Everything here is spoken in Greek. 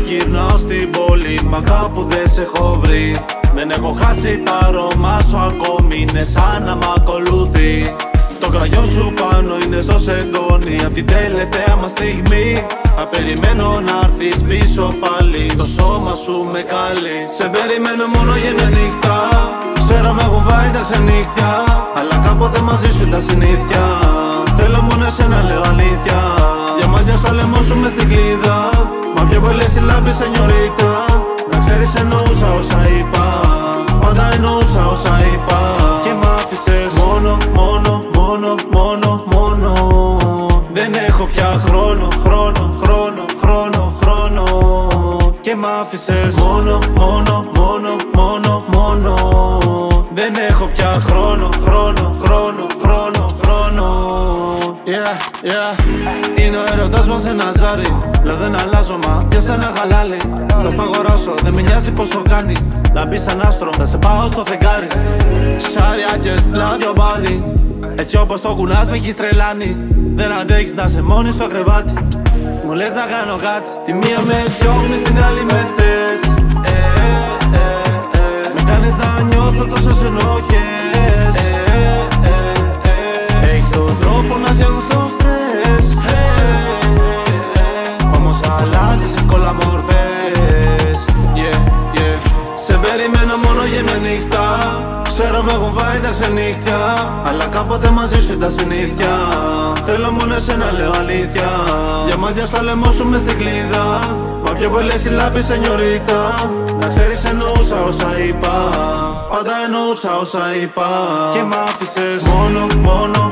γυρνάω στην πόλη, μα κάπου δεν σε έχω βρει. Δεν έχω χάσει τα αρώμα σου ακόμη, είναι σαν να μ' ακολουθεί. Το κραγιόν σου πάνω είναι στο σεντόνι, απ' την τελευταία μας στιγμή. Θα περιμένω να έρθεις πίσω πάλι, το σώμα σου με καλεί. Σε περιμένω μόνο για μια νύχτα, ξέρω με έχουν βάει τα ξενύχτια, αλλά κάποτε μαζί σου τα συνήθεια. Θέλω μόνο εσένα λέω αλήθεια, διαμάντια στο λαιμό σου μες στην κλίδα. Μα πιο πολλές συλλάβεις σενιωρίτα, να ξέρεις εννοούσα όσα είπα. Πάντα εννοούσα όσα είπα. Και μ' άφησες μόνο, μόνο, μόνο, μόνο, μόνο. Δεν έχω πια χρόνο, χρόνο, χρόνο, χρόνο, χρόνο. Και μ' άφησες μόνο, μόνο, μόνο, μόνο, μόνο. Δεν έχω πια χρόνο, χρόνο, χρόνο, χρόνο, χρόνο. Yeah, yeah. Είναι ο έρωτας μας ένα ζάρι. Λέω δεν αλλάζω μα πια σε ένα χαλάλι. Θα στα αγοράσω, δεν με νοιάζει πόσο κάνει. Να μπεις σαν άστρο, θα σε πάω στο φεγγάρι. Sorry, I just love your body. Έτσι όπως το κουνάς με έχεις τρελάνει. Δεν αντέχεις να είσαι μόνη στο κρεβάτι. Μου λες να κάνω κάτι. Τη μία με διώχνεις, την άλλη με θες. Με κάνεις να νιώθω τόσες ενοχές. Έχεις τον τρόπο να διώχνεις το στρες. Όμως αλλάζεις εύκολα μορφές. Yeah, yeah. Σε περιμένω μόνο για μια νύχτα, ξέρω με έχουν φάει τα ξενύχτια, αλλά κάποτε μαζί σου τα συνήθεια. Θέλω μόνο εσένα λέω αλήθεια, διαμάντια στο λαιμό σου μες στην κλίδα. Μα πιο πολλές συλλάβεις σενιωρίτα, να ξέρεις εννοούσα όσα είπα. Πάντα εννοούσα όσα είπα. Και μ' άφησες μόνο, μόνο,